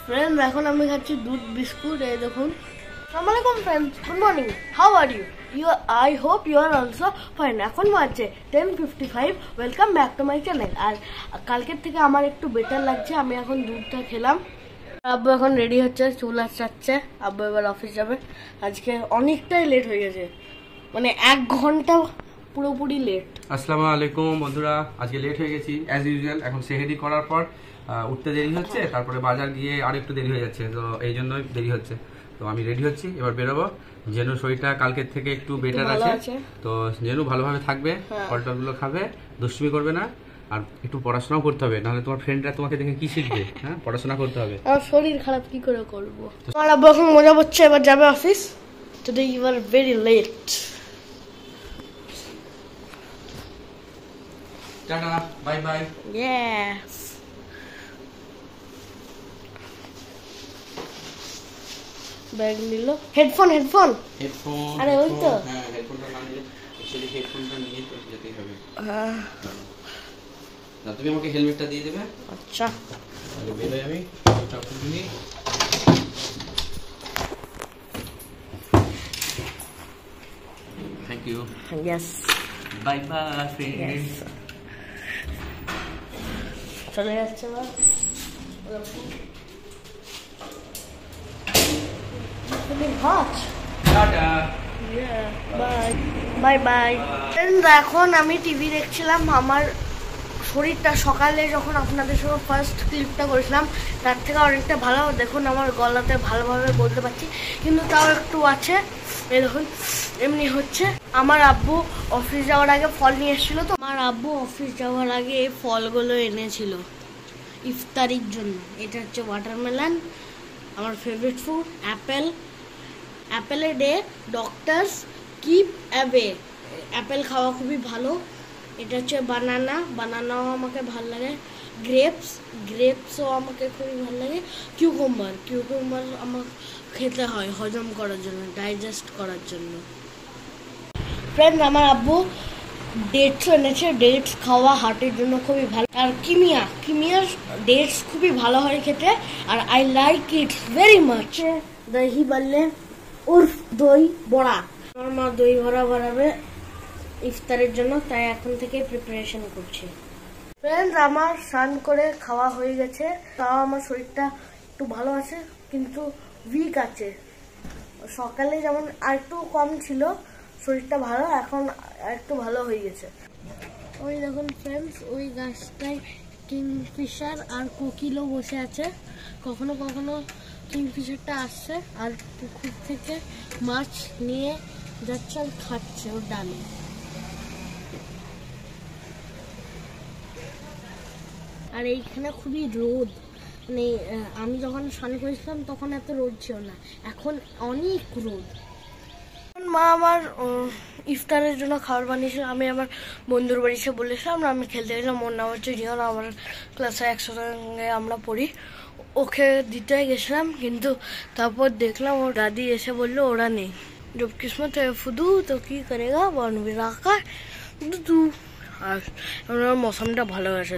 Friends এখন আমি খাচ্ছি দুধ বিস্কুট। এই দেখুন। আসসালামু আলাইকুম friends, good morning, how are you? I hope you are also fine. এখন বাজে 10:55। Welcome back to my channel. আর কালকের থেকে আমার একটু বেটার লাগছে। আমি এখন দুধটা খেলাম। আব্বু এখন রেডি হচ্ছে, চুল আঁচড়াচ্ছে। আব্বু এবার অফিস যাবে। আজকে অনেকটাই লেট হয়ে গেছে, মানে 1 ঘন্টা পুরোপুরি লেট। আসসালামু আলাইকুম বন্ধুরা, আজকে লেট হয়ে গেছি অ্যাজ ইউজুয়াল। এখন সেহেরি করার পর উঠতে দেরি হচ্ছে, তারপরে বাজার গিয়ে আর একটু দেরি হয়ে যাচ্ছে, তো এই জন্যই দেরি হচ্ছে। তো আমি রেডি হচ্ছি, এবার বেরোবো। জেনু শরীরটা কালকের থেকে একটু বেটার আছে, তো জেনু ভালোভাবে থাকবে, ফলটলগুলো খাবে, দুষ্টুমি করবে না, আর একটু পড়াশোনাও করতে হবে, নাহলে তোমার ফ্রেন্ডরা তোমাকে দেখে কি শিখবে? হ্যাঁ, পড়াশোনা করতে হবে। আমার শরীর খারাপ কি করে করবো? আমার আব্বু এখন মজা করছে, এবার যাবে office. Today you are very late. Tata, bye bye. Yes. Bag নিল, হেডফোন। আরে ওই তো, হ্যাঁ, হেডফোনটা না নিলে অ্যাকচুয়ালি হেডফোনটা নিয়ে তো যেতেই হবে। হ্যাঁ, না তুমি আমাকে হেলমেটটা দিয়ে দেবে। আচ্ছা, তাহলে বেরোই আমি। চাকু দিনি। Thank you. Yes, bye bye friends. চলে যাচ্ছে না। এখন আমি টিভি দেখছিলাম। আমার শরীরটা সকালে যখন আপনাদের সঙ্গে ফার্স্ট ক্লিপটা করেছিলাম তার থেকে অনেকটা ভালো। দেখুন আমার গলাতে ভালোভাবে বলতে পারছি, কিন্তু তাও একটু আছে। এই দেখুন এমনি হচ্ছে। আমার আব্বু অফিস যাওয়ার আগে ফল নিয়ে এসেছিলো, তো আমার আব্বু অফিস যাওয়ার আগে এই ফলগুলো এনেছিল ইফতারির জন্য। এটা হচ্ছে ওয়াটারমেলন, আমার ফেভারিট ফুড। অ্যাপেলের day, doctors keep away. Apple খাওয়া খুবই ভালো। এটা হচ্ছে বানানাও আমাকে ভালো লাগে। গ্রেপসও আমাকে খুবই ভালো লাগে। কিউকাম্বার আমার খেতে হয় হজম করার জন্য, ডাইজেস্ট করার জন্য। ফ্রেন্ড, আমার আব্বু ডেটস এনেছে। ডেটস খাওয়া হার্টের জন্য খুবই ভালো। আর কিমিয়ার ডেটস খুবই ভালো হয় খেতে, আর I like it very much. দহি বললে উর্ফ দই বড়া। আমার মা দই বড়া বানাবে ইফতারের জন্য, তাই এখন থেকে প্রিপারেশন করছি। ফ্রেন্ডস, আমার স্নান করে খাওয়া হয়ে গেছে। তাও আমার শরীরটা একটু ভালো আছে, কিন্তু উইক আছে। সকালে যেমন আর একটু কম ছিল শরীরটা ভালো, এখন একটু ভালো হয়ে গেছে। ওই দেখুন ফ্রেন্ডস, ওই গাছটায় কিংফিশার আর কোকিলও বসে আছে। কখনো কখনো কিংফিশারটা আসছে আর পুকুর থেকে মাছ নিয়ে যাচ্ছে আর খাচ্ছে ওর ডালে। আর এইখানে খুবই রোদ, মানে আমি যখন স্নান করেছিলাম তখন এত রোদ ছিল না, এখন অনেক রোদ। মা আমার ইফতারের জন্য খাবার বানিয়েছিল। আমি আমার বন্ধুর বাড়ি এসে বলেছিলাম, আমি খেলতে গেছিলাম। ওর নাম হচ্ছে রিহান, আমার ক্লাসে একসঙ্গে আমরা পড়ি। ওকে দিতে গেছিলাম, কিন্তু তারপর দেখলাম ওর দাদি এসে বললো ওরা নেই। জব কিসমত ফুদু তো কি করেগা, বনবি রাখা দু। আর মৌসুমটা ভালো আছে।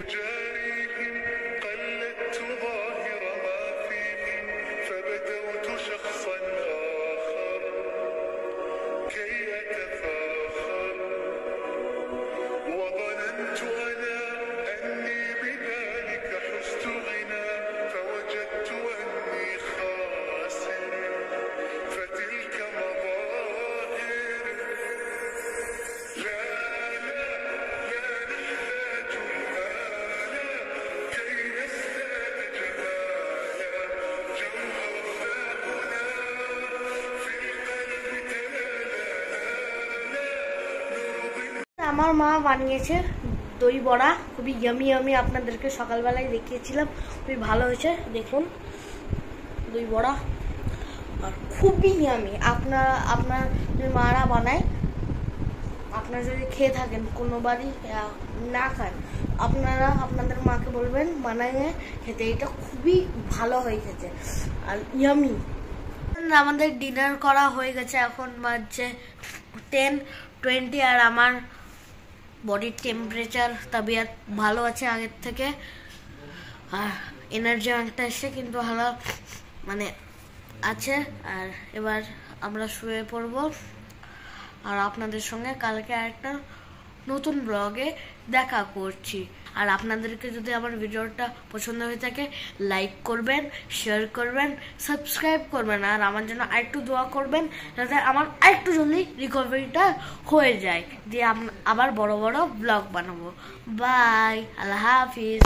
আমার মা বানিয়েছে দই বড়া, খুবই ইয়ামি। আপনাদেরকে সকালবেলায় দেখিয়েছিলাম, খুবই ভালো হয়েছে। দেখুন দই বড়া, আর খুবই ইয়ামি। আপনার মারা বানায়, আপনারা যদি খেয়ে থাকেন, কোনোবারই না খান, আপনারা আপনাদের মাকে বলবেন বানায় খেতে। এটা খুবই ভালো হয়ে গেছে আর ইয়ামি। আমাদের ডিনার করা হয়ে গেছে, এখন বাজছে 10:20। আর আমার বডির টেম্পারেচার তাবিয়াত ভালো আছে আগের থেকে। এনার্জি অনেকটা এসছে, কিন্তু ভালো মানে আছে। আর এবার আমরা শুয়ে পড়ব, আর আপনাদের সঙ্গে কালকে একটা নতুন ব্লগে দেখা করছি। আর আপনাদেরকে যদি আমার ভিডিওটা পছন্দ হয়ে থাকে লাইক করবেন, শেয়ার করবেন, সাবস্ক্রাইব করবেন, আর আমার জন্য আরেকটু দোয়া করবেন যাতে আমার আরেকটু জলদি রিকভারিটা হয়ে যায়, দিয়ে আবার বড় বড় ব্লগ বানাবো। বাই, আল্লাহ হাফিজ।